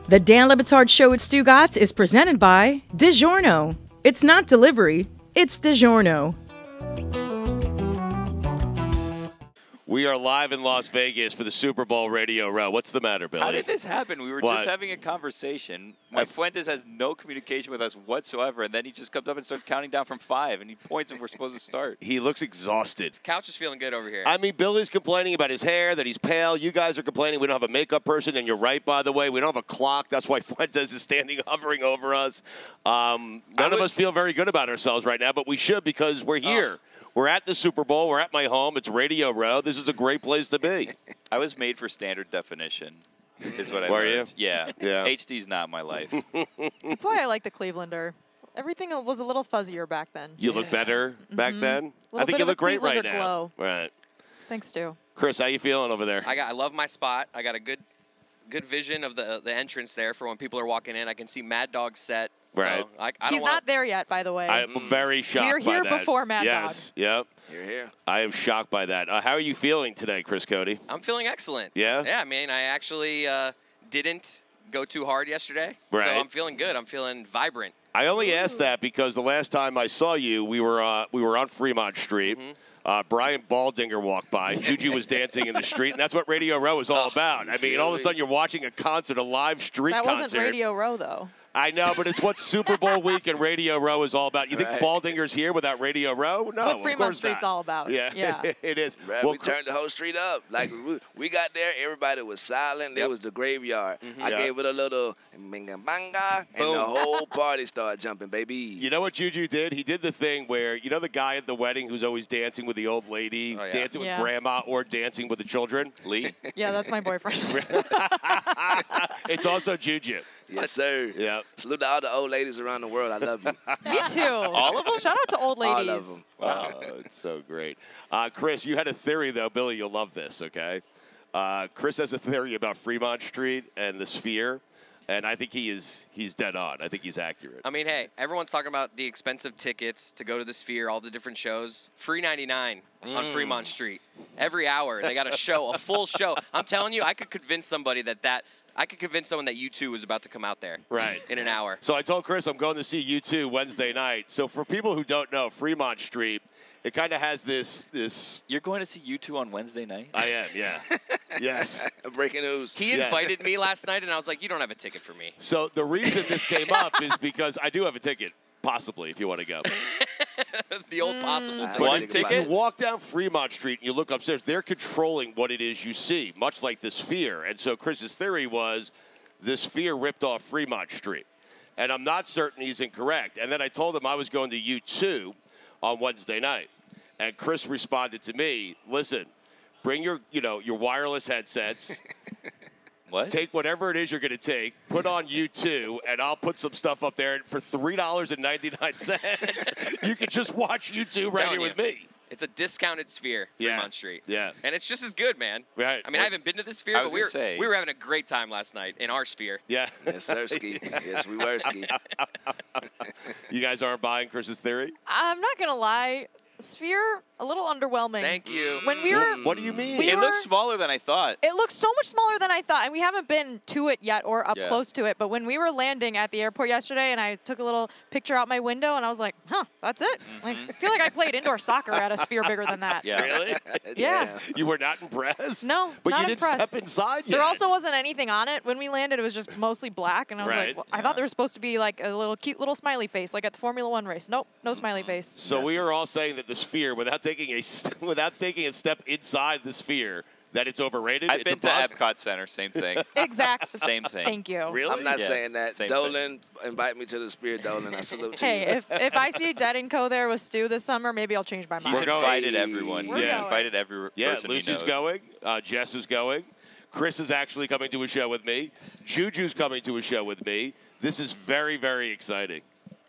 The Dan Le Batard Show at Stugotz is presented by DiGiorno. It's not delivery, it's DiGiorno. We are live in Las Vegas for the Super Bowl Radio Row. What's the matter, Billy? How did this happen? We were just having a conversation. My Fuentes has no communication with us whatsoever, and then he just comes up and starts counting down from 5, and he points and we're supposed to start. He looks exhausted. Couch is feeling good over here. I mean, Billy's complaining about his hair, that he's pale. You guys are complaining we don't have a makeup person, and you're right, by the way. We don't have a clock. That's why Fuentes is standing hovering over us. None of us feel very good about ourselves right now, but we should because we're here. We're at the Super Bowl. We're at my home. It's Radio Row. This is a great place to be. I was made for standard definition, is what I Were learned. you? Yeah. Yeah. HD's not my life. That's why I like the Clevelander. Everything was a little fuzzier back then. You look better back then? I think you look great right now. Glow. Right. Thanks, Stu. Chris, how you feeling over there? I love my spot. I got a good vision of the entrance there for when people are walking in. I can see Mad Dog's set. Right. So He's not there yet, by the way. I'm very shocked by that. We're here before Mad Dog. Yes. Yep. You're here. I am shocked by that. How are you feeling today, Chris Cote? I'm feeling excellent. Yeah? Yeah, I mean, I actually didn't go too hard yesterday. Right. So I'm feeling good. I'm feeling vibrant. I only asked that because the last time I saw you, we were on Fremont Street. Brian Baldinger walked by. JuJu was dancing in the street, and that's what Radio Row is all about. I mean, all of a sudden you're watching a concert, a live street concert. That wasn't Radio Row, though. I know, but it's what Super Bowl week and Radio Row is all about. You think Baldinger's here without Radio Row? No, That's what of Fremont course Street's not. all about. Yeah, it is. Right, we turned the whole street up. Like, we got there, everybody was silent. There was the graveyard. I gave it a little banga, and the whole party started jumping, baby. You know what JuJu did? He did the thing where, you know the guy at the wedding who's always dancing with the old lady, dancing with grandma, or dancing with the children? Lee? Yeah, that's my boyfriend. It's also JuJu. Yes, sir. Yeah. Salute to all the old ladies around the world. I love you. Me too. All of them? Shout out to old ladies. All of them. Wow, it's so great. Chris, you had a theory, though. Billy, you'll love this, okay? Chris has a theory about Fremont Street and the Sphere, and I think he's dead on. I think he's accurate. I mean, hey, everyone's talking about the expensive tickets to go to the Sphere, all the different shows. Free 99 on Fremont Street. Every hour, they got a show, a full show. I'm telling you, I could convince somebody I could convince someone that U2 was about to come out there. Right. In an hour. So I told Chris I'm going to see U2 Wednesday night. So for people who don't know, Fremont Street, it kind of has this. You're going to see U2 on Wednesday night? I am, yeah. Yes. Breaking news. He invited me last night, and I was like, you don't have a ticket for me. So the reason this came up is because I do have a ticket, possibly, if you want to go. The old possible One ticket? You walk down Fremont Street and you look upstairs, they're controlling what it is you see, much like the Sphere. And so Chris's theory was the Sphere ripped off Fremont Street. And I'm not certain he's incorrect. And then I told him I was going to U2 on Wednesday night. And Chris responded to me, listen, bring your wireless headsets. What? Take whatever it is you're going to take, put on U2, and I'll put some stuff up there. And for $3.99, you can just watch U2 right here with me. It's a discounted Sphere, Fremont Street. Yeah. And it's just as good, man. Right. I mean, I haven't been to the Sphere, but we were having a great time last night in our Sphere. Yeah. Yes, sir, ski. Yes, we were ski. You guys aren't buying Chris's theory? I'm not going to lie. Sphere, a little underwhelming. Thank you. When we were, what do you mean? It looks smaller than I thought. It looks so much smaller than I thought, and we haven't been to it yet or up close to it. But when we were landing at the airport yesterday, and I took a little picture out my window, and I was like, huh, that's it? Like, I feel like I played indoor soccer at a Sphere bigger than that. Yeah. Really? Yeah. You were not impressed? No, but not you didn't impressed. step inside yet. There also wasn't anything on it. When we landed, it was just mostly black, and I was like, well, I thought there was supposed to be like a little cute little smiley face, like at the Formula One race. Nope, no smiley face. So we are all saying that the Sphere, without taking a step inside the Sphere, that it's overrated. I've been to Epcot Center, same thing. Exact. Same thing. Thank you. Really? I'm not Yes, saying that. same Dolan, invite me to the Sphere, Dolan. I salute to you. Hey, if I see Dead and Co there with Stu this summer, maybe I'll change my mind. He's invited everyone. We're He's going. invited every person he Lucy's knows. going. Jess is going. Chris is actually coming to a show with me. JuJu's coming to a show with me. This is very, very exciting.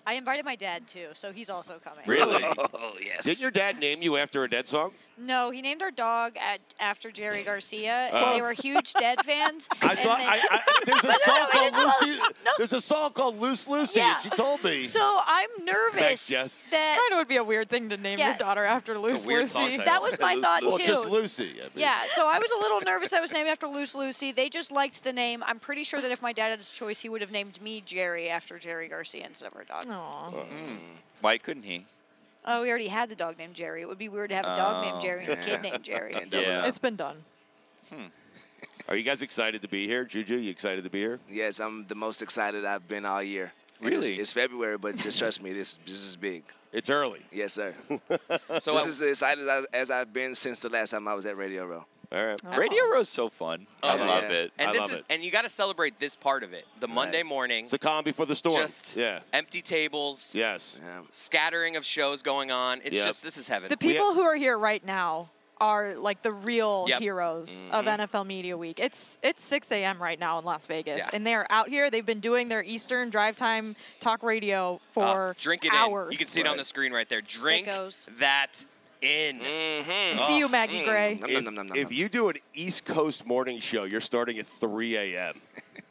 I invited my dad, too, so he's also coming. Really? Oh, yes. Didn't your dad name you after a Dead song? No, he named our dog after Jerry Garcia, and they were huge Dead fans. I thought there's a song called Lucy. There's a song called Loose Lucy. Yeah. And she told me. So I'm nervous Thanks, Jess. that Kind of would be a weird thing to name your daughter after Loose weird Lucy. song title. that was my thought Well, too. just Lucy. I mean. Yeah, so I was a little nervous I was named after Loose Lucy. They just liked the name. I'm pretty sure that if my dad had his choice, he would have named me Jerry after Jerry Garcia instead of our dog. Aw. Why couldn't he? Oh, we already had the dog named Jerry. It would be weird to have a dog named Jerry and a kid named Jerry. Yeah. It's been done. Are you guys excited to be here? JuJu, you excited to be here? Yes, I'm the most excited I've been all year. And Really? It's February, but just trust me, this is big. It's early. Yes, sir. So This is as excited as I've been since the last time I was at Radio Row. All right. Radio Row's so fun. I yeah. love it. and I this love is it. and you got to celebrate this part of it. The Monday morning, It's the calm before the storm. just yeah. empty tables, Yes. Yeah. scattering of shows going on. It's Yep. just this is heaven. The people who are here right now are like the real Yep. heroes of NFL Media Week. It's 6 a.m. right now in Las Vegas, Yeah. and they are out here. They've been doing their Eastern drive time talk radio for drink it hours. in. You can see it on the screen right there. Drink Sickos. that in. See you, Maggie Gray. If you do an East Coast morning show, you're starting at 3 a.m.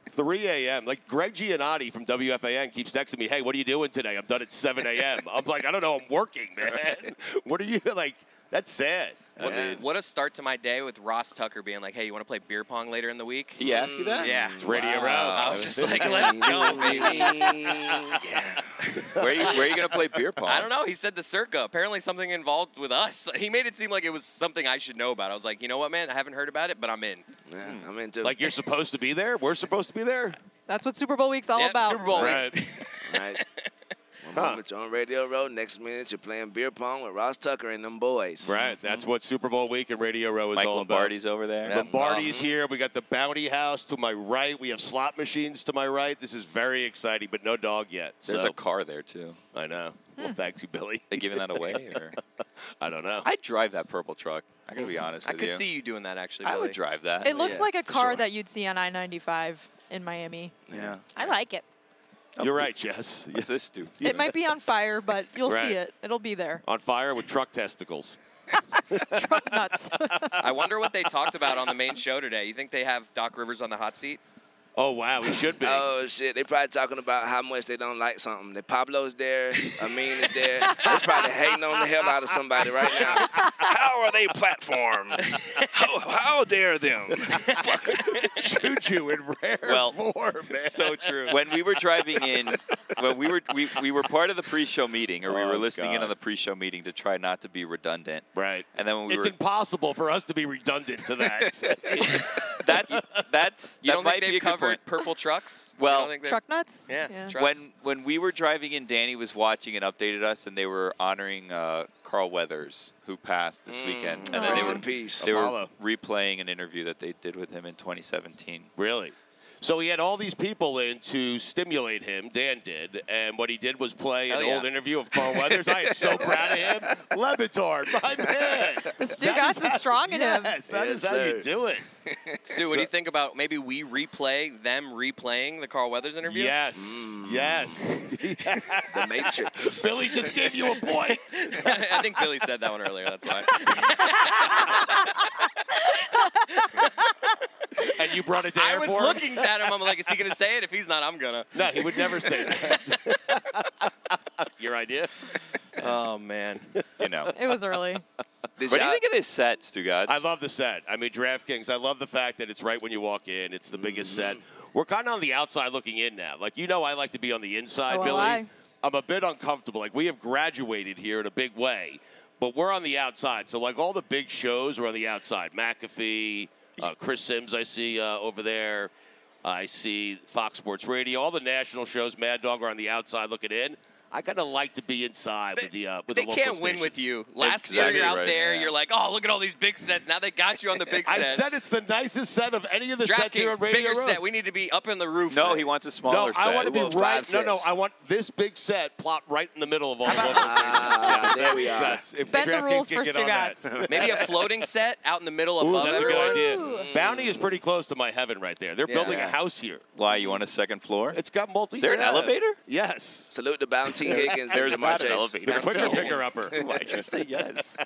3 a.m. Like Greg Giannotti from WFAN keeps texting me, hey, what are you doing today? I'm done at 7 a.m. I'm like, I don't know. I'm working, man. What are you, like, that's sad. What a start to my day with Ross Tucker being like, hey, you want to play beer pong later in the week? He asked you that? Yeah. It's Radio Row. I was just like, let's go, baby. Yeah. Where are you going to play beer pong? I don't know. He said the Circa. Apparently something involved with us. He made it seem like it was something I should know about. I was like, you know what, man? I haven't heard about it, but I'm in. Yeah, I'm into it. Like you're supposed to be there? We're supposed to be there? That's what Super Bowl week's all Yep, about. Super Bowl. Right. Right. One moment you're on Radio Row, next minute you're playing beer pong with Ross Tucker and them boys. Right. That's what Super Bowl week and Radio Row is Mike all Lombardi's over there. about. Lombardi's here. We got the Bounty House to my right. We have slot machines to my right. This is very exciting, but no dog yet. There's so. a car there, too. I know. Well, thanks you, Billy. They giving that away? Or? I don't know. I'd drive that purple truck. I got to be honest I with you. could see you doing that, actually, I Billy. would drive that. It looks Yeah, like a for car sure. that you'd see on I-95 in Miami. Yeah. I like it. You're right, Jess. What's this do? It might be on fire, but you'll Right. see it. It'll be there. On fire with truck testicles. Truck nuts. I wonder what they talked about on the main show today. You think they have Doc Rivers on the hot seat? Oh, wow. We should be. Oh, shit. They probably talking about how much they don't like something. The Pablo's there. Amin is there. They're probably hating on the hell out of somebody right now. How are they platformed? How dare them? JuJu in rare form, man. So true. When we were driving in, when we were part of the pre-show meeting, or we were listening in God. on the pre-show meeting to try not to be redundant. Right. And then when we It's were, impossible for us to be redundant to that. that's You that don't might think be they've a good covered point. purple trucks? Well, You don't think they've- Truck nuts? Yeah. Trucks. When we were driving in, Danny was watching and updated us, and they were honoring Carl Weathers, who passed this weekend. And then Rest they in were peace. they were Apollo. replaying an interview that they did with him in 2017. Really? So he had all these people in to stimulate him. Dan did, and what he did was play an Hell yeah. old interview of Carl Weathers. I am so proud of him. Le-Batard, my man. The Stugotz is strong in him. Yes, that Yes, is how you sir. do it. Stu, what do you think about maybe we replay them replaying the Carl Weathers interview? Yes, yes. The Matrix. Billy just gave you a point. I think Billy said that one earlier. That's why. And you brought it to I air was for him? looking at him. I'm like, is he going to say it? If he's not, I'm going to. No, he would never say that. Your idea? Oh, man. You know. It was early. What do you think of this set, Stugotz? I love the set. I mean, DraftKings, I love the fact that it's right when you walk in. It's the biggest set. We're kind of on the outside looking in now. Like, you know I like to be on the inside, Oh, Billy. I. I'm a bit uncomfortable. Like, we have graduated here in a big way, but we're on the outside. So, like, all the big shows are on the outside. McAfee, Chris Sims I see over there. I see Fox Sports Radio. All the national shows, Mad Dog, are on the outside looking in. I kind of like to be inside with the They local can't win stations. with you. Last year, Exactly you're out right. there. Yeah. You're like, oh, look at all these big sets. Now they got you on the big set. I said it's the nicest set of any of the sets here DraftKings, on Radio bigger Row. set. We need to be up in the roof. No, he wants a smaller No, set. I want to be Well, right. five No, sets. I want this big set plopped right in the middle of all the How local about- stations. there we are. If Bend the DraftKings rules can for get on that. Stugotz. Maybe a floating set out in the middle Ooh, above that's everyone. a good idea. Bounty is pretty close to my heaven right there. They're building a Yeah. house here. Why, you want a second floor? It's got multi. Is there an elevator? Yes. Salute to Bounty Higgins and There's Jamar not an Chase. elevator. Quicker, picker upper. Why'd you say yes?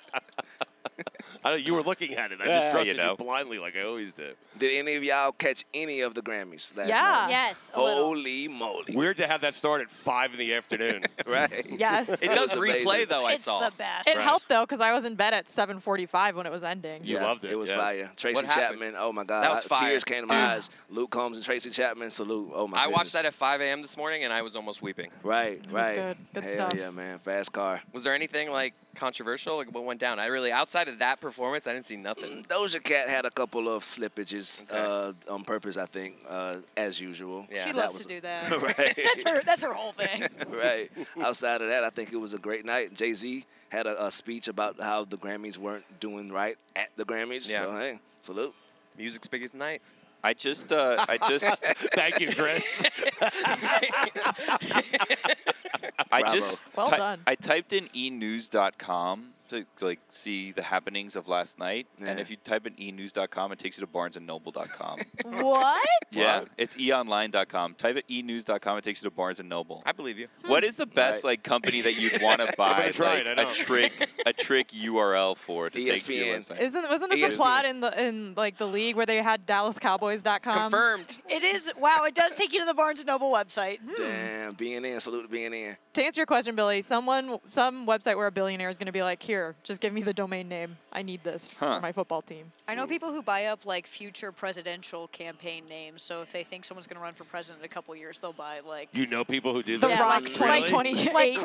I know you were looking at it. I just trusted you blindly like I always do. Did any of y'all catch any of the Grammys last Yeah. night? Yes. Holy moly. Weird to have that start at 5 in the afternoon. Right. Yes. It does replay, amazing. though, I It's saw. the best. It helped, though, because I was in bed at 7:45 when it was ending. You loved it. It was yes. fire. Tracy What happened? Chapman, oh my God. That was fire. Tears came to my eyes. Luke Combs and Tracy Chapman, salute. Oh my I goodness. watched that at 5 a.m. this morning, and I was almost weeping. Right, It was right. good. Good Hell stuff. yeah, man. Fast car. Was there anything, like, controversial? Like, what went down? Outside of that performance, I didn't see nothing. Doja Cat had a couple of slippages Okay. on purpose, I think, as usual. Yeah. She That loves to do that. Right. That's her whole thing. Right. Outside of that, I think it was a great night. Jay-Z had a speech about how the Grammys weren't doing right at the Grammys. Yeah. So, hey, salute. Music's biggest night. I just Thank you, Chris. Well done. I typed in enews.com to like see the happenings of last night, and Yeah. if you type in enews.com, it takes you to barnesandnoble.com. What? Yeah, it's eonline.com. Type it enews.com, it takes you to Barnes and Noble. I believe you. What is the best like company that you'd want to buy Everybody's right, like, I know. a trick URL for to take to your ESPN. website? Wasn't this a plot in the league where they had DallasCowboys.com? Confirmed. It is. Wow, it does take you to the Barnes & Noble website. Damn, BNN, salute to BNN. To answer your question, Billy, some website where a billionaire is going to be like, here, just give me the domain name. I need this for my football team. I know people who buy up like future presidential campaign names. So if they think someone's going to run for president in a couple years, they'll buy like You know people who do The this? Rock like 2028. like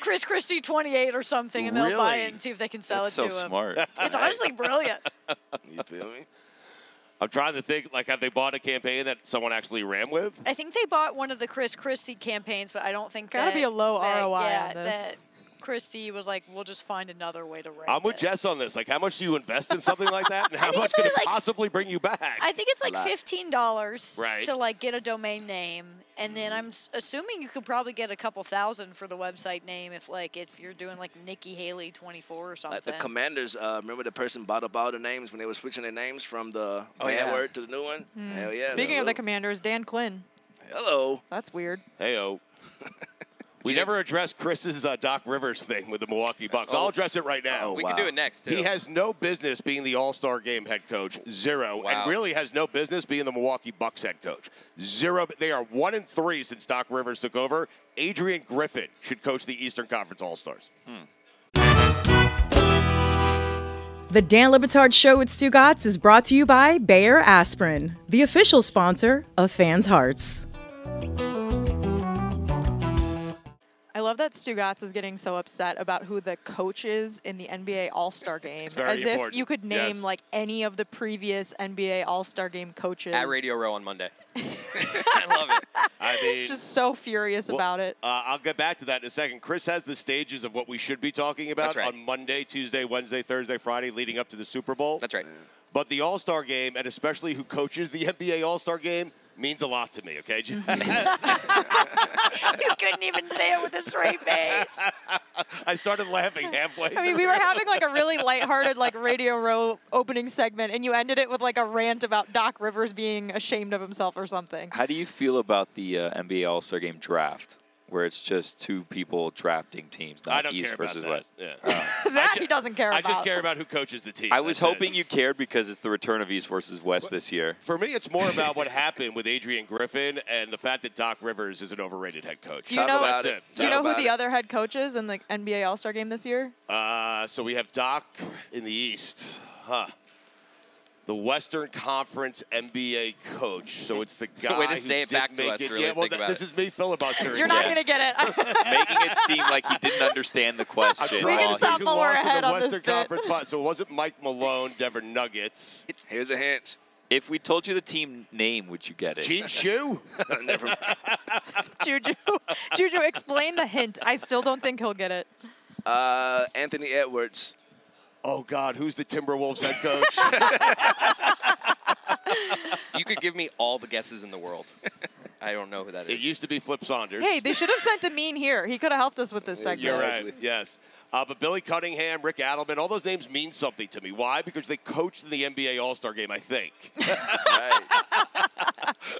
Chris Christie 28 or something, and they'll buy it and see if they can sell That's it so to him. smart. It's honestly brilliant. You feel me? I'm trying to think, like, have they bought a campaign that someone actually ran with? I think they bought one of the Chris Christie campaigns, but I don't think Gotta that, be a low that, ROI yeah, on this. that Christie was like, we'll just find another way to run. I'm with Jess on this. Like, how much do you invest in something like that, and how think much it's could it only, like, possibly bring you back? I think it's like lot. $15 Right. to like get a domain name, and then I'm assuming you could probably get a couple thousand for the website name if you're doing like Nikki Haley 24 or something. Like the Commanders, remember the person bought up all the names when they were switching their names from the Oh, bad yeah. word to the new one? Hell yeah. Speaking of the salute. Commanders, Dan Quinn. Hello. That's weird. Hey-o. We never addressed Chris's Doc Rivers thing with the Milwaukee Bucks. I'll address it right now. Oh, We wow. can do it next, too. He has no business being the All-Star Game head coach, 0, Wow. and really has no business being the Milwaukee Bucks head coach, 0. They are 1-3 since Doc Rivers took over. Adrian Griffin should coach the Eastern Conference All-Stars. The Dan Le Batard Show with Stugotz is brought to you by Bayer Aspirin, the official sponsor of fans' hearts. I love that Stugotz is getting so upset about who the coach is in the NBA All-Star Game. very As if important. you could name Yes. like any of the previous NBA All-Star Game coaches. At Radio Row on Monday. I love it. I mean, Just so furious about it. I'll get back to that in a second. Chris has the stages of what we should be talking about That's right. on Monday, Tuesday, Wednesday, Thursday, Friday, leading up to the Super Bowl. That's right. But the All-Star Game, and especially who coaches the NBA All-Star Game, means a lot to me, okay? You couldn't even say it with a straight face. I started laughing halfway I mean, through. we were having like a really lighthearted like Radio Row opening segment, and you ended it with like a rant about Doc Rivers being ashamed of himself or something. How do you feel about the NBA All-Star Game draft, where it's just two people drafting teams, I not don't East care about versus that. West? Yeah. That he doesn't care I about. just care about who coaches the team. I was That's it. hoping you cared because it's the return of East versus West this year. For me, it's more about what happened with Adrian Griffin and the fact that Doc Rivers is an overrated head coach. Do you know, about That's it. it. do you know who about the it. other head coach is in the NBA All-Star Game this year? So we have Doc in the East. The Western Conference NBA coach. So it's the guy Way to who say it did back to make us, it. really Yeah, well, think about this it. is me filibustering. You're not Yeah. going to get it. Making it seem like he didn't understand the I'm question. trying We can to stop think who while we're lost in ahead the on this Western bit. Conference Final. So it wasn't Mike Malone, Denver Nuggets. Here's a hint. If we told you the team name, would you get it? Gene Shue? Never mind. JuJu, explain the hint. I still don't think he'll get it. Anthony Edwards. Oh, God, who's the Timberwolves head coach? You could give me all the guesses in the world. I don't know who that It is. used to be Flip Saunders. Hey, they should have sent Amin here. He could have helped us with this segment. You're Exactly. right, yes. But Billy Cunningham, Rick Adelman, all those names mean something to me. Why? Because they coached in the NBA All-Star Game, I think. Right.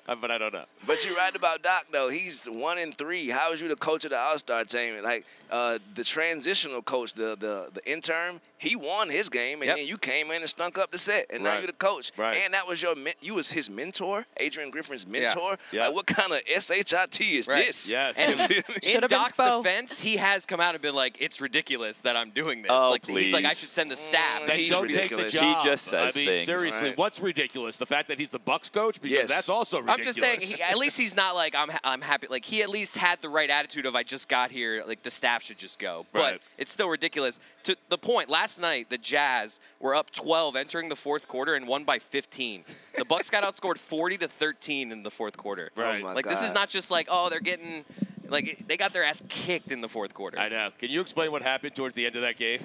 But I don't know. But you're right about Doc, though. He's 1-3. How is you the coach of the All-Star team? Like, the transitional coach, the intern, he won his game, and then you came in and stunk up the set, and now you're the coach. Right. And that was you was his mentor, Adrian Griffin's mentor. Yeah. Like, what kind of SHIT is this? Yes. And in been Doc's Spo. defense, he has come out and been like, it's ridiculous that I'm doing this. Oh, like, he's like, I please. should send the staff. Then He's don't ridiculous. take the job. He just says I mean, things. seriously, Right. what's ridiculous? The fact that he's the Bucks coach? Because that's also I'm ridiculous. just saying, at least he's not like, I'm happy. Like, he at least had the right attitude of, I just got here, like, the staff should just go. But Right. it's still ridiculous. To the point, last night, the Jazz were up 12 entering the fourth quarter and won by 15. The Bucks got outscored 40-13 in the fourth quarter. Right. Oh, my Like, this is God. not just like, oh, they're getting, like, they got their ass kicked in the fourth quarter. I know. Can you explain what happened towards the end of that game?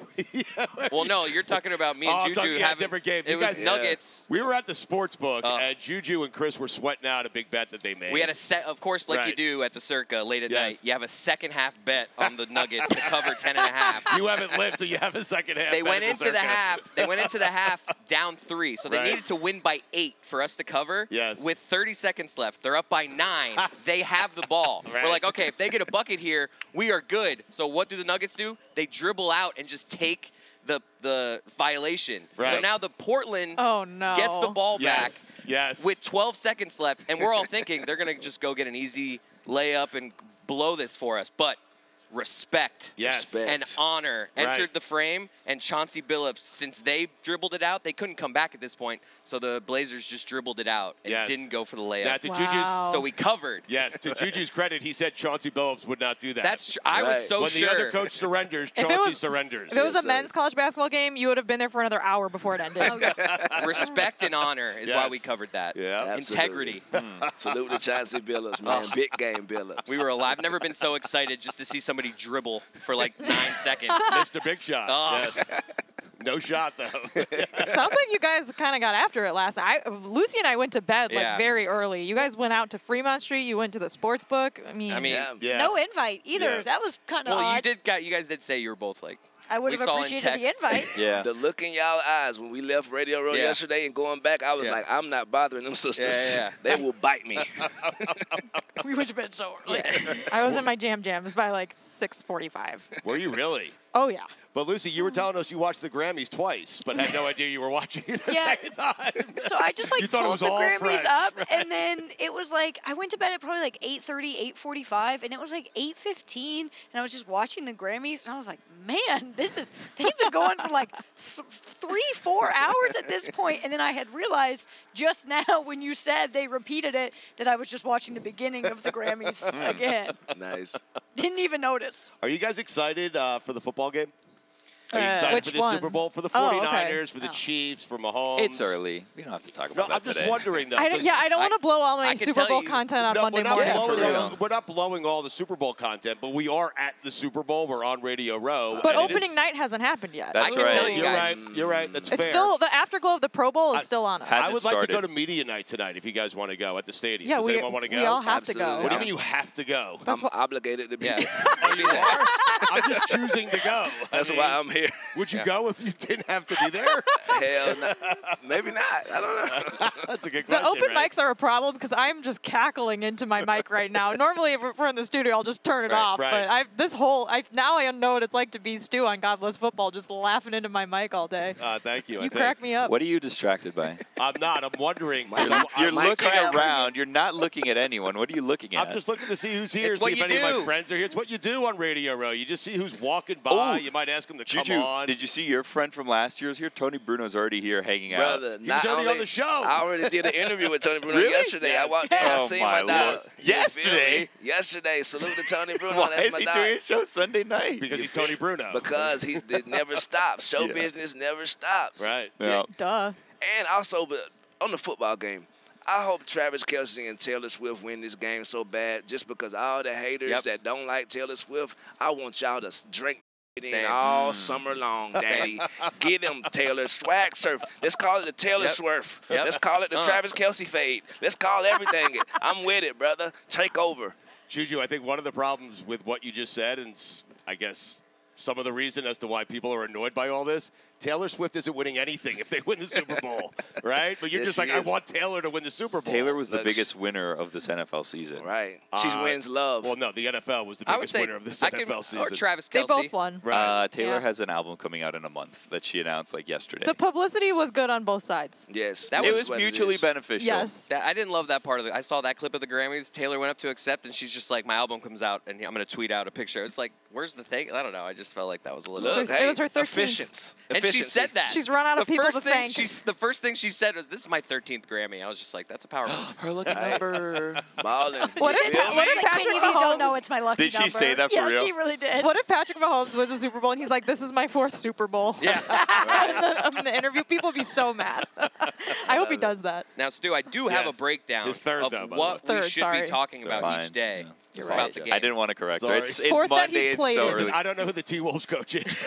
Well, no, you're talking about me and I'm JuJu talking about a having different game. It You was guys- Nuggets. We were at the sports book, Oh. and JuJu and Chris were sweating out a big bet that they made. We had a set, of course, like you Right. do at the Circa late at Yes. night. You have a second half bet on the Nuggets to cover 10.5. You haven't lived till you have a second half. They bet went at into the circus. half. They went into the half down 3, so they Right. needed to win by 8 for us to cover. Yes. With 30 seconds left, they're up by 9. They have the ball. Right. We're like, okay, if they get a bucket here, we are good. So what do the Nuggets do? They dribble out and just take the violation. So Right. now the Portland Oh, no. gets the ball back. Yes. With 12 seconds left, and we're all thinking they're going to just go get an easy layup and blow this for us. But respect Yes. Respect. and honor Right. entered the frame, and Chauncey Billups, since they dribbled it out, they couldn't come back at this point, so the Blazers just dribbled it out and Yes. didn't go for the Now, layup. to Wow. JuJu's, So we covered. yes, to JuJu's credit, he said Chauncey Billups would not do that. That's I was Right. so when sure. the other coach surrenders, If it Chauncey was- surrenders. If it was Yes, a men's sir. college basketball game, you would have been there for another hour before it ended. Respect and honor is why Yes. we covered that. Yeah. Integrity. Salute to Chauncey Billups, man. Big game Billups. We were alive. I've never been so excited just to see somebody dribble for like 9 seconds. Missed a big shot. Oh. Yes. No shot, though. Sounds like you guys kind of got after it last night. Lucy and I went to bed Yeah. like very early. You guys went out to Fremont Street. You went to the sports book. I mean, Yeah. No invite either. Yeah. That was kind of Well, odd. you guys did say you were both like, I would we have saw in appreciated the text. invite. Yeah. The look in y'all eyes when we left Radio Row Yeah. yesterday and going back, I was Yeah. like, I'm not bothering them sisters. Yeah. They will bite me. We went to bed so early. I was in my jams by like 6:45. Were you really? Oh yeah. But, Lucy, you were telling us you watched the Grammys twice, but had no idea you were watching it a Yeah. second time. So I just You like thought it pulled was the all Grammys fresh, up, right? and then it was like I went to bed at probably like 8:30, 8:45, and it was like 8:15, and I was just watching the Grammys, and I was like, man, they've been going for like 3-4 hours at this point, and then I had realized just now when you said they repeated it that I was just watching the beginning of the Grammys again. Nice. Didn't even notice. Are you guys excited for the football game? Are you excited Which for the one? Super Bowl? For the Oh, 49ers, okay. for the Oh. Chiefs, for Mahomes? It's early. We don't have to talk No, about I'm that just today. wondering, though. I don't want to blow all my I can Super tell Bowl you- content on No, Monday we're not, morning. for blowing, real. we're not blowing all the Super Bowl content, but we are at the Super Bowl. We're on Radio Row. But and it opening is- night hasn't happened yet. That's I can right. tell you You're guys. right. You're right. That's It's fair. still the afterglow of the Pro Bowl is still on us. Has- I would like to go started. to media night tonight if you guys want to go at the stadium. Yeah, Does we anyone want to go? we all have to Absolutely. go. What do you mean you have to go? I'm obligated to be Yeah. there. Oh, you are? I'm just choosing to go. That's I why mean, I'm here. Would you go if you didn't have to be there? Hell no. Maybe not. I don't know. That's a good The question. open right? mics are a problem because I'm just cackling into my mic right now. Normally, if we're in the studio, I'll just turn it Right, off. right. But now I know what it's like to be Stu on God Bless Football, just laughing into my mic all day. Thank you. I You think. crack me up. What are you distracted by? I'm not. I'm wondering. You're Mike's looking crap. around. You're not looking at anyone. What are you looking at? I'm just looking to see who's here, It's see what if you any of my do. friends are here. It's what you do on Radio Row. You just see who's walking by. Oh, You might ask them to come JuJu, on. did you see your friend from last year's here? Tony Bruno's already here hanging out. Brother, He was not already only, on the show. I already did an interview with Tony Bruno Really? yesterday. I Yes. walked in, I Oh, seen my my dog. Lord. You feel Yesterday? me? Yesterday. Salute to Tony Bruno. Why That's is my he dog. doing a show Sunday night? Because he's Tony Bruno. Because it never stops. Show Yeah. business never stops. Right. Yeah. Duh. And also, but on the football game, I hope Travis Kelce and Taylor Swift win this game so bad just because all the haters Yep. that don't like Taylor Swift, I want y'all to drink it in Same. all summer long, Daddy. Get him, Taylor. Swag surf. Let's call it the Taylor Yep. Swerf. Yep. Let's call it the Travis Kelce fade. Let's call everything it. I'm with it, brother. Take over. JuJu, I think one of the problems with what you just said, and I guess some of the reason as to why people are annoyed by all this, Taylor Swift isn't winning anything if they win the Super Bowl, right? But you're Yes, just like, she I is. want Taylor to win the Super Bowl. Taylor was the biggest winner of this NFL season. Right. She wins love. Well, no, the NFL was the I would biggest say winner of this I NFL can, season. or Travis Kelce. They both won. Right. Taylor Yeah. has an album coming out in a month that she announced like yesterday. The publicity was good on both sides. Yes. That it was was what mutually is. beneficial. Yes. I didn't love that part of it. I saw that clip of the Grammys. Taylor went up to accept, and she's just like, my album comes out, and I'm going to tweet out a picture. It's like, where's the thing? I don't know. I just felt like that was a little... Look, It was her 13th. efficiency. And she said that. She's run out of people to thank. The first thing she said was, this is my 13th Grammy. I was just like, that's a power move. Her lucky number. Balling. What if Like, Patrick Quinn, if you don't know, Mahomes? it's my lucky Did she number. say that for yeah, real? she really did. What if Patrick Mahomes wins a Super Bowl and he's like, "This is my 4th Super Bowl"? Yeah. in the interview, people would be so mad. I hope he does that. Now, Stu, I do have Yes. a breakdown His third, of though, by the what way. we Third, should sorry. be talking about Fine. each day You're about right. the game. I didn't want to correct her. Sorry. It's Fourth that Monday. he's It's played so is- early. I don't know who the T-Wolves coach is.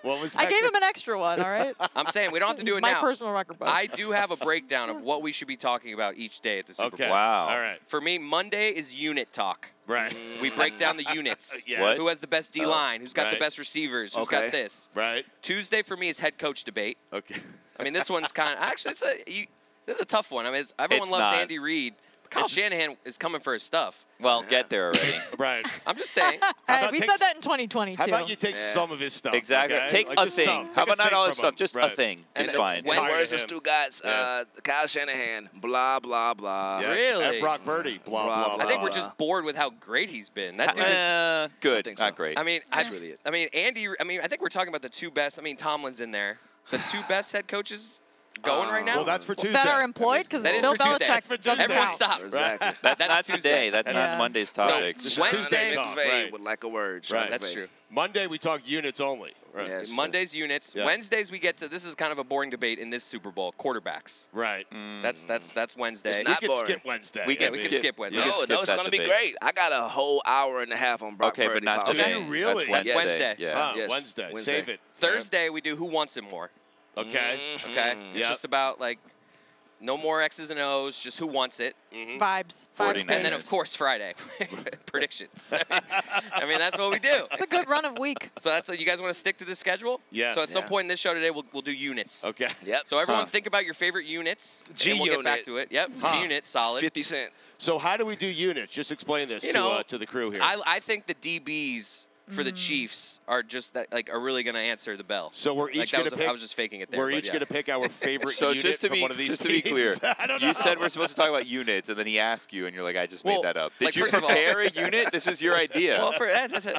What was that? I gave him an extra one. All right. I'm saying we don't have to do it My now. personal record book. I do have a breakdown of what we should be talking about each day at the Super Okay. Bowl. Wow. All right. For me, Monday is unit talk. Right. We break down the units. Yeah. What? Who has the best D-line? Who's got the Right. best receivers? Who's Okay. got this? Right. Tuesday for me is head coach debate. Okay. I mean, this one's kind of actually this is a tough one. I mean, everyone It's loves not. Andy Reid. Kyle Shanahan is coming for his stuff. Well, get there already. Right. I'm just saying. about we take said that in 2022. How about you take Yeah. some of his stuff? Exactly. Okay? Take Like, a just thing. some. How Take a about not thing all from this stuff? him. Just a Right. thing. And It's then fine. Wednesday- In words of him. Stugotz, Yeah. Kyle Shanahan, blah, blah, blah. Yes. Really? And Brock Purdy. Blah, blah, blah. I think we're just bored with how great he's been. That dude is. I Good. think so. Not great. I mean, That's really it. I mean, Andy. I mean, I think we're talking about the two best. I mean, Tomlin's in there. The two best head coaches going right now. Well, that's for Tuesday. that are employed because That is Bill for Tuesday. Belichick That's for doesn't Tuesday. Everyone count. stop. Exactly. That's not Tuesday. today. That's Yeah. not Monday's So, topics. This is Wednesday- Tuesday talk, McVay right. would like a word. Right. That's McVay. true. Monday we talk units only. Right. Yes. Monday's units. Yeah. Wednesdays we get to. This is kind of a boring debate in this Super Bowl. Quarterbacks. Right. That's Wednesday. It's We not can boring. skip Wednesday. We Yeah, can we skip, can skip Wednesday. you can No, skip no, it's that going to be debate. great. I got a whole hour and a half on Brock Okay, Purdy. but not Pause. today. Okay, really? That's Wednesday. Wednesday. Yeah. Ah, Yes. Wednesday. Wednesday. Save it. Thursday we do who wants him more. Okay. Okay. Mhm. It's Yeah. just about like no more X's and O's, just who wants it. Mhm. Vibes. 49ers. And then of course Friday predictions. I mean that's what we do. It's a good run of week. So that's you guys want to stick to this schedule? Yes. So at some Yeah. point in this show today we'll do units. Okay. Yep. So everyone Huh. think about your favorite units. G and we'll get back unit. to it. Yep. Huh. G unit solid. 50 Cent. So how do we do units? Just explain this You know, to the crew here. I think the DBs for the Chiefs are just that like are really going to answer the bell. so we're Like each that going was to pick. I was just faking it there. We're but each yeah. going to pick our favorite So unit just to from be one of these just to be clear, teams. I don't know. you said we're supposed to talk about units, and then he asked you, and you're like, I just Well, made that up. Did like, you first of all- prepare a unit? This is your idea. Well,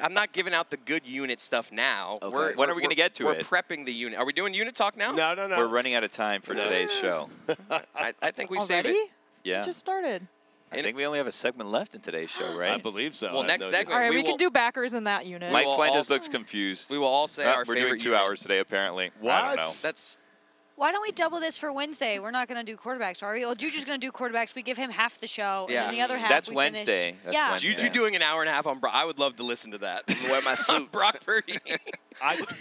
I'm not giving out the good unit stuff now. Okay. When are we gonna get to we're it? We're prepping the unit. Are we doing unit talk now? No, no, no. We're running out of time for No. today's show. I think we save Already? it. Yeah. Just started. I think we only have a segment left in today's show, right? I believe so. Well, I have next no segment- idea. All right, we we will- can do backers in that unit. Mike will Fuentes also- looks confused. We will all say Oh, our we're favorite doing 2 unit. hours today, apparently. I What? don't know. That's Why don't we double this for Wednesday? We're not going to do quarterbacks, are we? Well, Juju's going to do quarterbacks. We give him half the show, Yeah. and then the other half That's we Wednesday. Finish. That's yeah. Wednesday. Juju doing an hour and a half on Brock. I would love to listen to that. Wear my on suit. Brock Purdy.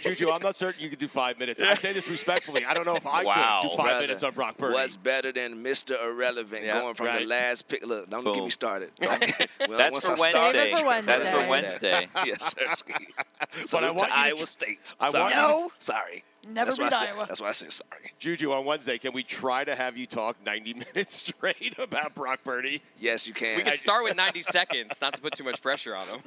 Juju, I'm not certain you could do 5 minutes. I say this respectfully. I don't know if I Wow. could do 5 Brother, minutes on Brock Purdy. What's better than Mr. Irrelevant Yeah, going from right. the last pick? Look, don't get Boom. me started. That's Once for I start- Wednesday. Save it for That's for Wednesday. Wednesday. Yes, sir. But I Salute want to you to Iowa State. I Sorry. want No. Sorry. Never That's why beat I said- Iowa. That's why I said sorry. Juju, on Wednesday, can we try to have you talk 90 minutes straight about Brock Purdy? Yes, you can. We can start with 90 seconds, not to put too much pressure on him.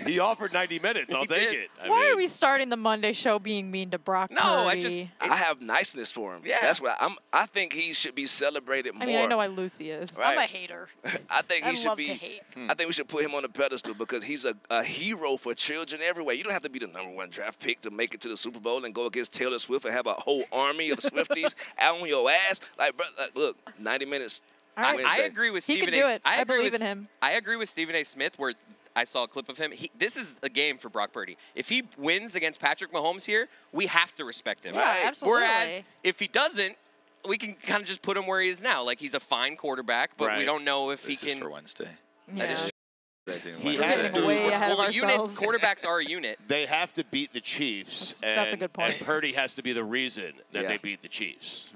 He offered 90 minutes. I'll He take did. it. I Why mean, are we starting the Monday show being mean to Brock No, I Purdy? just- I have niceness for him. Yeah. That's what I think he should be celebrated more. I mean, I know why Lucy is. Right. I'm a hater. I think he I should love be. to hate. I think we should put him on a pedestal because he's a hero for children everywhere. You don't have to be the #1 draft pick to make it to the Super Bowl and go against Taylor Swift and have a whole army of Swifties out on your ass. Like, bro, look, 90 minutes. All right. I Wednesday. agree with He Stephen can do A. it. I agree believe with- in him. I agree with Stephen A. Smith where I saw a clip of him. This is a game for Brock Purdy. If he wins against Patrick Mahomes here, we have to respect him. Yeah, Right. absolutely. Whereas if he doesn't, we can kind of just put him where he is now. Like he's a fine quarterback, but we Right. don't know if This he is can. for Wednesday. That is Yeah. He We're has getting to. way ahead of Well, ourselves. quarterbacks are a unit. They have to beat the Chiefs. That's a good point. And Purdy has to be the reason that Yeah. they beat the Chiefs.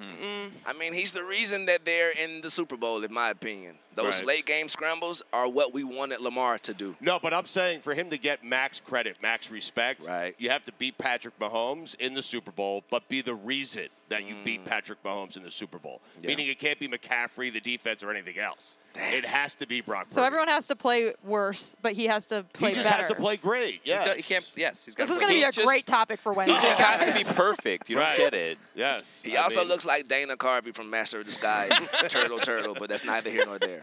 I mean, he's the reason that they're in the Super Bowl, in my opinion. Those Right. late game scrambles are what we wanted Lamar to do. No, but I'm saying for him to get max credit, max respect, Right. you have to beat Patrick Mahomes in the Super Bowl, but be the reason that you beat Patrick Mahomes in the Super Bowl. Yeah. Meaning it can't be McCaffrey, the defense, or anything else. It has to be Brock Purdy. So everyone has to play worse, but he has to play He just better. has to play great. Yeah. He can't. Yes, he's got. This is going to be a great topic for Wednesday. He just has to be perfect. You don't Right. get it. Yes. He I also mean, looks like Dana Carvey from Master of Disguise. Turtle, but that's neither here nor there.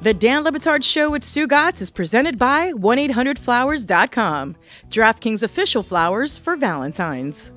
The Dan Le Batard Show with Stugotz is presented by 1-800-Flowers.com. DraftKings official flowers for Valentine's.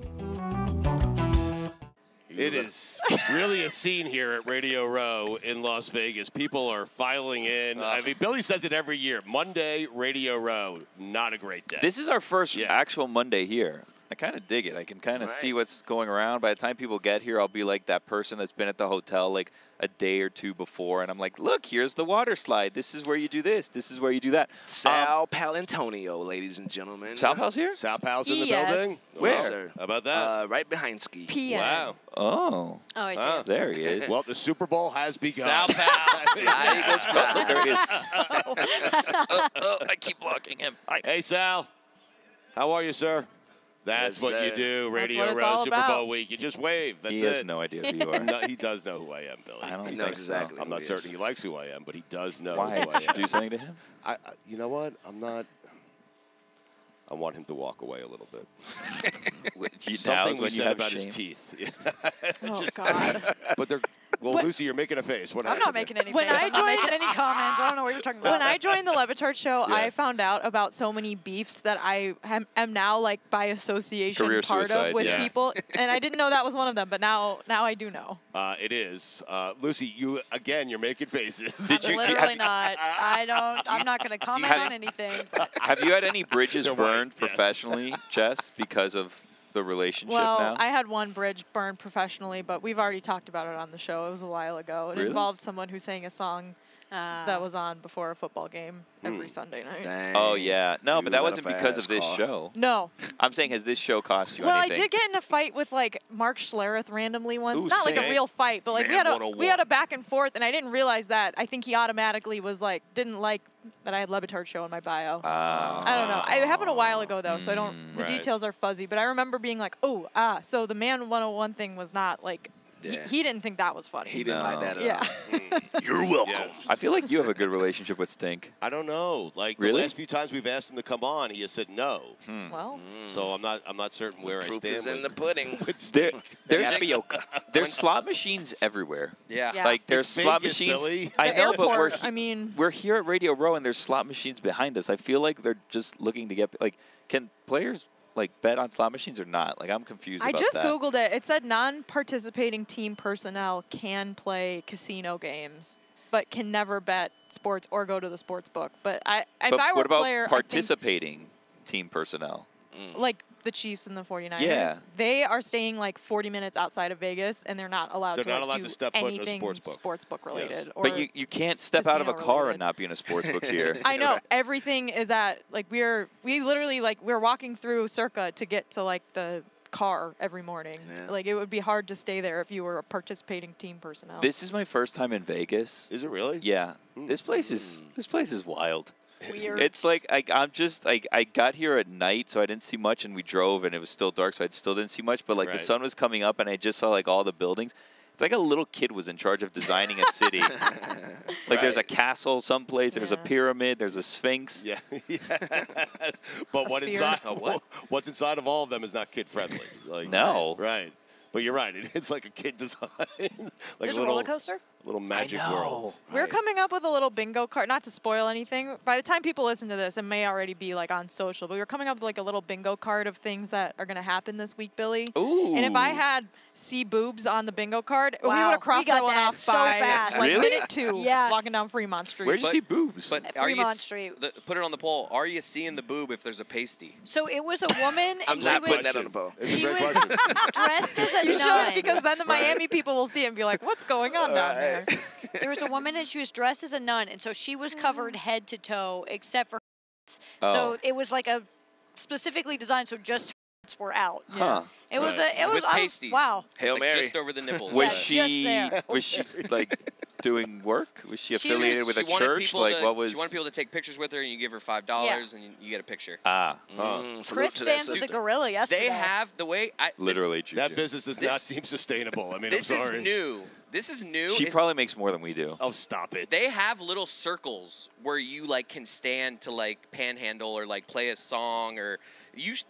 It is really a scene here at Radio Row in Las Vegas. People are filing in. I mean, Billy says it every year. Monday, Radio Row, not a great day. This is our first Yeah. actual Monday here. I kind of dig it. I can kind of see what's going around. By the time people get here, I'll be like that person that's been at the hotel like a day or two before, and I'm like, look, here's the water slide. This is where you do this. This is where you do that. Sal Palantonio, ladies and gentlemen. Sal Pal's here? Sal Pal's in the Yes. building? Where? Yes, sir. How about that? Right behind Ski. PM. Wow. Oh, Oh, I see. Wow. there he is. Well, the Super Bowl has begun. Sal Pal. Eagles fly. There he is. I keep blocking him. Hey, Sal. How are you, sir? That's Yes, what you sir. do, Radio what it's Row, all Super about. Bowl week. You just wave. That's He it. has no idea who you are. No, he does know who I am, Billy. I don't He think knows so. exactly. I'm who not he certain is. he likes who I am, but he does know Why? who I Did you am. do something to him? You know what? I'm not. I want him to walk away a little bit. Now Something is we when you said have about shame. his teeth. Oh, God. But they're. Well, But- Lucy, you're making a face. What I'm happened not there? making any When face. I I'm not making joined- any comments. I don't know what you're talking about. When I joined the Le Batard Show, Yeah. I found out about so many beefs that I am now, like, by association Career part suicide, of with yeah. people. And I didn't know that was one of them, but now I do know. It is. Lucy, you again. You're making faces. Did you- Literally not. I don't. I'm not going to comment have- on anything. Have you had any bridges They're white, burned yes. professionally, Jess, because of the relationship Well, now? I had one bridge burned professionally, but we've already talked about it on the show. It was a while ago. It Really? involved someone who sang a song that was on before a football game every Sunday night. Dang. Oh, yeah. No, You but that let wasn't a because of fast this call. show. No. I'm saying, has this show cost you Well, anything? I did get in a fight with like Mark Schlereth randomly once. Ooh, Not like sick. a real fight, but like Man we had a 101. back and forth, and I didn't realize that. I think he automatically was like didn't like that I had Le Batard Show in my bio. I don't know. It happened a while ago though, so I don't. The Right. details are fuzzy, but I remember being like, so the Man 101 thing was not like. Yeah. He didn't think that was funny. He didn't like that at Yeah. all. You're welcome. Yes. I feel like you have a good relationship with Stink. I don't know. Like Really? the last few times we've asked him to come on, he has said no. Well, So I'm not certain where I Proof stand is in with the pudding. There, there's Tapioca. there's slot machines everywhere. Yeah. Yeah. Like there's It's slot Vegas, machines. Billy. I the know, but airport. I mean, we're here at Radio Row and there's slot machines behind us. I feel like they're just looking to get like, can players like bet on slot machines or not? Like I'm confused I about just that. Googled it. It said non-participating team personnel can play casino games, but can never bet sports or go to the sports book. But if But I were what a about player, I think, participating team personnel? like the Chiefs and the 49ers, Yeah. they are staying like 40 minutes outside of Vegas, and they're not allowed They're to not like, allowed do to step foot in a anything sports book. related. Or But you can't step out of a car casino and not be in a sports book here. I know everything is at like we literally like we're walking through Circa to get to like the car every morning. Yeah. Like it would be hard to stay there if you were a participating team personnel. This is my first time in Vegas. Is it really? Yeah, this place is wild. Weird. It's like I got here at night, so I didn't see much, and we drove, and it was still dark, so I still didn't see much. But like the Right. sun was coming up, and I just saw like all the buildings. It's like a little kid was in charge of designing a city. Like there's a castle someplace, there's a Yeah. pyramid, there's a sphinx. Yeah. But A what sphere. inside? what? What's inside of all of them is not kid friendly. Like No. Right. But you're right. It's like a kid design, like There's a a roller little coaster. magic know. world. We're Right. coming up with a little bingo card, not to spoil anything. By the time people listen to this, it may already be like on social, but we're coming up with like a little bingo card of things that are going to happen this week, Billy. Ooh. And if I had see boobs on the bingo card, we would Wow, have crossed we got that one that off so by fast. like Really? minute 2, Yeah. walking down Fremont Street. Where'd you see boobs? But At are you Fremont Street. put it on the poll. Are you seeing the boob if there's a pasty? So it was a woman, I'm and she not putting was that on the poll. It's a she great was question. dressed as a You should nun. because then the Miami people will see it and be like, what's going on down there? There was a woman and she was dressed as a nun, and so she was covered head to toe except for her. So it was like a specifically designed so just her were out. Huh. It was a With pasties. wow. Hail Like Mary. just over the nipples. Was Yeah, just she there. was she like doing work? Was she She affiliated was- with a She wanted church? people Like to, what was? She wanted people to take pictures with her, and you give her $5, and you get a picture. Salute Chris to that danced with sister. a gorilla yesterday. They have the way. Literally, That JuJu. business does not seem sustainable. I mean, This I'm is sorry. new. This is new. She It's- probably makes more than we do. Oh, stop it. They have little circles where you like can stand to like panhandle or like play a song or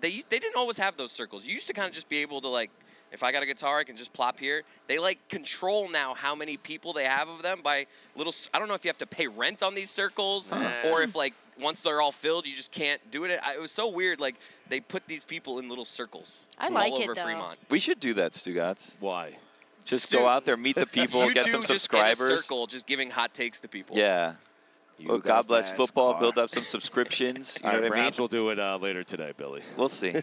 they didn't always have those circles. You used to kind of just be able to like, if I got a guitar, I can just plop here. They like control now how many people they have of them by little. I don't know if you have to pay rent on these circles or if like once they're all filled, you just can't do it. It was so weird. Like they put these people in little circles I all like it, over though. Fremont. We should do that, Stugotz. Why? Just go out there, meet the people, You get two some just in a subscribers. circle, just giving hot takes to people. Yeah. You Well, got God a bless fast football. car. Build up some subscriptions. You know what I mean? Perhaps we'll do it later today, Billy. We'll see.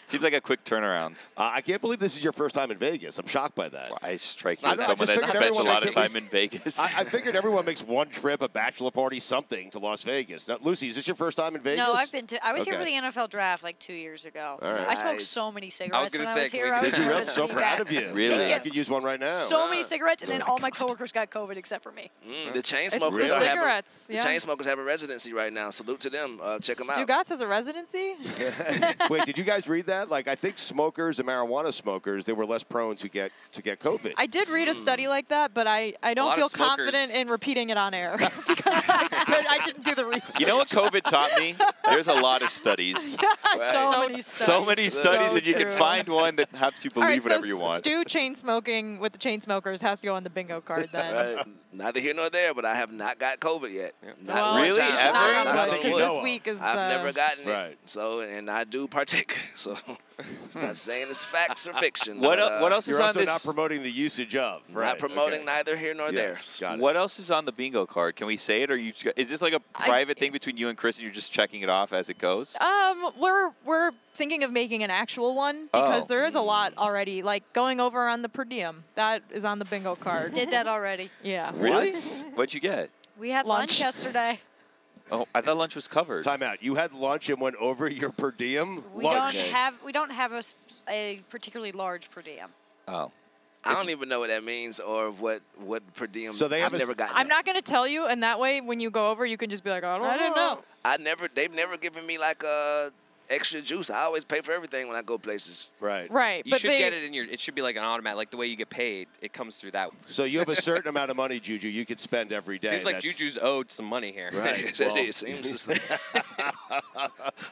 Seems like a quick turnaround. I can't believe this is your first time in Vegas. I'm shocked by that. I strike I you as know, I someone just that figured spends a everyone lot of makes at time in Vegas. I figured everyone makes one trip, a bachelor party, something to Las Vegas. Now, Lucy, is this your first time in Vegas? No, I've been to. I was here for Okay. the NFL draft like 2 years ago. All right. I smoked Nice. so many cigarettes gonna when say, I was can here. we I do was Did you really? nervous So to be proud back. of you. Really? Yeah, I could use one right now. So many cigarettes, and then all my coworkers got COVID except for me. The chain It's smokers the are having. cigarettes. The Yeah. chain smokers have a residency right now. Salute to them. Check them out. Stugotz has a residency? Wait, did you guys read that? Like, I think smokers and marijuana smokers, they were less prone to get COVID. I did read a study like that, but I don't lot feel of smokers- confident in repeating it on air because I didn't do the research. You know what COVID taught me? There's a lot of studies. So many studies. So many studies, So and you can true. find one that helps you All right, believe whatever you want. Stu chain smoking with the chain smokers has to go on the bingo card then. Neither here nor there, but I have not got COVID yet. Not Well, one Really? time. Ever? Knock on Knock wood, on because wood. this week is. I've never gotten it. Right. So, and I do partake. So, not saying it's facts or fiction. What, but, what else is You're on also this? not promoting the usage of. Right. Not promoting okay. neither here nor there. Yes, got it. What else is on the bingo card? Can we say it, or is this like a private thing between you and Chris, and you're just checking it off as it goes? We're thinking of making an actual one because Oh. there is a lot already. Like going over on the per diem, that is on the bingo card. Did that already. Yeah. Really? What'd you get? We had Lunch. lunch yesterday. Oh, I thought lunch was covered. Time out. You had lunch and went over your per diem? We lunch. don't have a particularly large per diem. Oh. I don't even know what that means or what per diem. So they have I've a- never gotten. I'm that. not going to tell you, and that way when you go over, you can just be like, I didn't know. They've never given me like extra juice. I always pay for everything when I go places. Right. Right. You but should they, get it in your. It should be like an automatic, like the way you get paid. It comes through that. So you have a certain amount of money, JuJu, you could spend every day. Seems like That's- JuJu's owed some money here. Right. It seems just like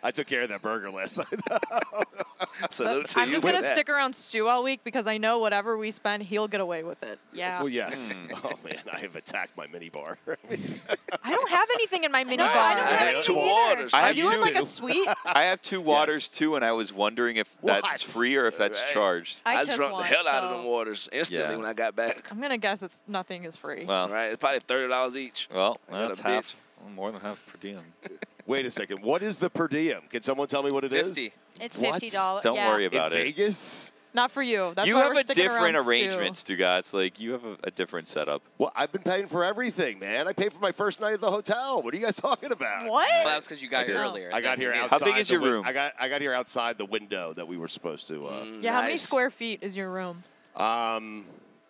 I took care of that burger last night. salute to I'm you. just for going to that. stick around Stu all week because I know whatever we spend, he'll get away with it. Yeah. Well, yes. Oh, man, I have attacked my minibar. I don't have anything in my mini No, bar. I don't I have had anything two either. waters. I Are have you in two. like a suite? I have two waters too, and I was wondering if What? that's free or if that's Right. charged. I took drunk one, the hell out of so- them waters instantly Yeah. when I got back. I'm going to guess nothing is free. Well, Right, it's probably $30 each. well, I got that's a half, bitch. more than half per diem. Wait a second. What is the per diem? Can someone tell me what it is? 50. It's What? $50. Don't yeah. worry In about it. Vegas? Not for you. That's You why have we're a sticking different around arrangement, Stu. Stugotz. Like you have a different setup. Well, I've been paying for everything, man. I paid for my first night at the hotel. What are you guys talking about? What? Well, that was because you got I here did. earlier. I got here Yeah. outside. How big is your the win- room? I got here outside the window that we were supposed to. Yeah, how many Nice. square feet is your room?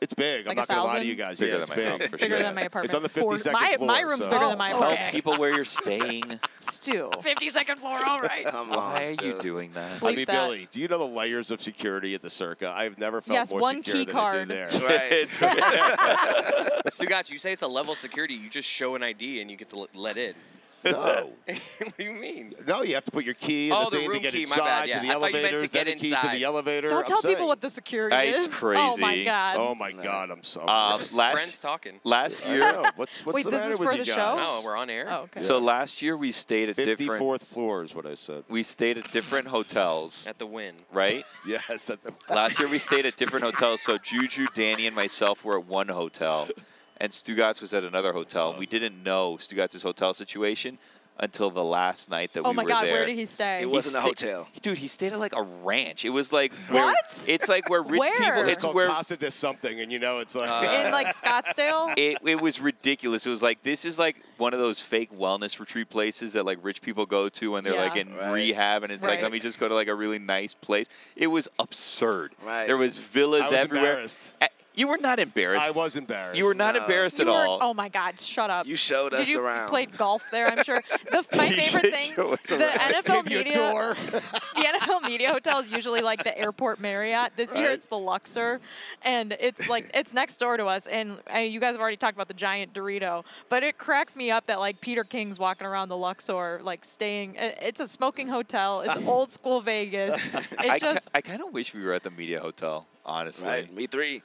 It's big. Like I'm not gonna lie to 1,000? you guys. Bigger Yeah, than it's my big. house, for Bigger sure. than my apartment. It's on the 52nd my, floor. My room's so- bigger than my Oh, Tell apartment. people where you're staying. Stu. 52nd floor, all right. Come on, Why are you Stu. doing that? Bleep I mean, that. Billy, do you know the layers of security at the Circa? I've never felt Yes, more one secure key than card. I do there. Right. Stugotz, you say it's a level security. You just show an ID and you get to let in. No. What do you mean? No, you have to put your key in Oh, the the thing room to get key, my inside bad, yeah. to the I thought you meant to elevators, get then the key to inside. the elevator. Don't I'm tell people saying. what the security It's is. Oh my crazy. god. Oh my God, I'm so. Just last- friends talking. Last I year, know. What's Wait, the this matter is with for you the guys? show? No, we're on air. Oh, okay. so last year we stayed at 54th different. floor is what I said. We stayed at different hotels, At the Win. right? Yes. At the Last year we stayed at different hotels. So JuJu, Danny, and myself were at one hotel, and Stugotz was at another hotel. We didn't know Stugotz's hotel situation until the last night that we were there. Oh my God, where did he stay? It wasn't a hotel. Dude, he stayed at like a ranch. It was like What? It's like where rich Where? people. It's called Casa de something, and you know it's like In like Scottsdale? It was ridiculous. It was like, this is like one of those fake wellness retreat places that like rich people go to when they're like in rehab, and it's like, let me just go to like a really nice place. It was absurd. Right. There was villas I was everywhere. embarrassed. You were not embarrassed. I was embarrassed. You were not embarrassed at all. Oh my God, shut up. You showed us Did you around. played golf there? I'm sure. My He favorite should thing, show us the around. NFL Give you a media, tour. the NFL media hotel is usually like the airport Marriott. This year Right. it's the Luxor, and it's like it's next door to us. And you guys have already talked about the giant Dorito, but it cracks me up that like Peter King's walking around the Luxor, like staying. It's a smoking hotel. It's old school Vegas. I kind of wish we were at the media hotel, honestly. Right. Me three.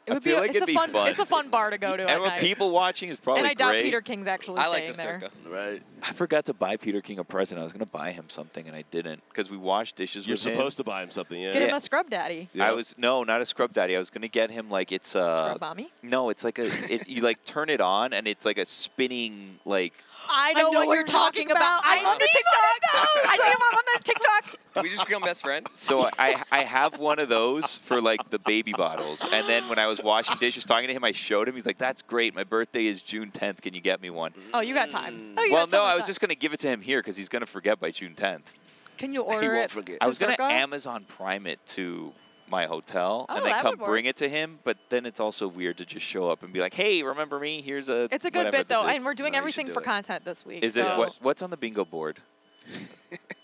It would feel be, like it's it'd a be fun. fun. It's a fun bar to go to And at with night. people watching, it's probably And I doubt great. Peter King's actually I like staying the there. Circa. Right. I forgot to buy Peter King a present. I was going to buy him something, and I didn't because we washed dishes You're with him. supposed to buy him something, yeah. Get him a scrub daddy. Yeah. I was not a scrub daddy. I was gonna get him like it's Scrub mommy. no, it's like you like turn it on and it's like a spinning like. I know what you're talking about. I'm on the TikTok. I see him on the TikTok. Did we just become best friends? So I have one of those for like the baby bottles, and then when I was washing dishes, talking to him, I showed him. He's like, "That's great. My birthday is June 10th. Can you get me one?" Oh, you got time. Oh, you Well, got so no, much I was time. just gonna give it to him here because he's gonna forget by June 10th. Can you He order won't it? forget. I was gonna Circa? Amazon Prime it to my hotel Oh, and then that come would work. bring it to him, but then it's also weird to just show up and be like, "Hey, remember me? Here's a." It's a good whatever bit though, this is." and we're doing No, you everything should for do it. content this week. Is it so- what's on the bingo board?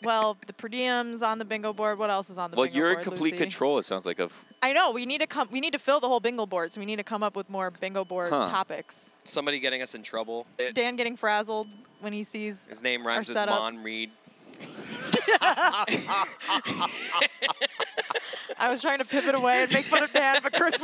Well, the per diems on the bingo board. What else is on the Well, bingo you're board? in complete Lucy? control. It sounds like of. I know. We need to come. We need to fill the whole bingo board, so we need to come up with more bingo board Huh. topics. Somebody getting us in trouble. Dan getting frazzled when he sees. His name rhymes with setup. Mon Reed. I was trying to pivot away and make fun of Dan, but Chris,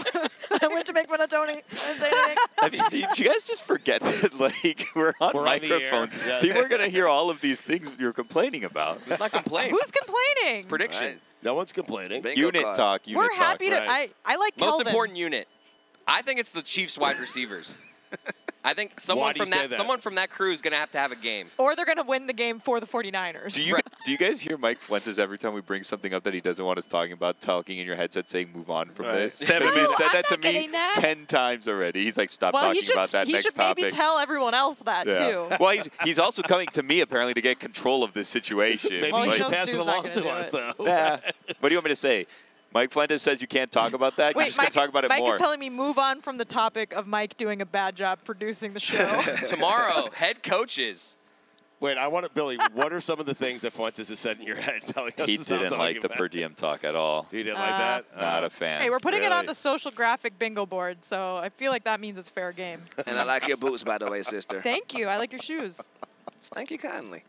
I went to make fun of Tony. I didn't say anything. I mean, did you guys just forget that like we're on We're on the air. microphones? Yes. People are gonna hear all of these things you're complaining about. It's not complaints. Who's complaining? It's prediction. Right. No one's complaining. Bingo Unit card. talk. Unit We're talk. happy to. right. I like Most Kelvin. important unit. I think it's the Chiefs wide receivers. I think someone do you from say that, that? someone from that crew is going to have a game. Or they're going to win the game for the 49ers. Do you guys hear Mike Fuentes every time we bring something up that he doesn't want us talking about, talking in your headset saying move on from Right. this? 7 He's minutes. said I'm that to not me getting that. 10 times already. He's like, stop well, talking he should, about that he next should topic. maybe tell everyone else that, too. Well, he's also coming to me apparently to get control of this situation. Maybe Well, you he should knows pass it Stu's not along gonna to do us, it. though. Yeah. What do you want me to say? Mike Fuentes says you can't talk about that. You're Wait, just going to talk about it Mike more. is telling me move on from the topic of Mike doing a bad job producing the show. Tomorrow, head coaches. Wait, I want to, Billy, what are some of the things that Fuentes has said in your head telling us He to stop didn't talking like the about? per diem talk at all. He didn't like that? Not a fan. Hey, we're putting it on Really? the social graphic bingo board, so I feel like that means it's fair game. And I like your boots, by the way, sister. Thank you. I like your shoes. Thank you kindly.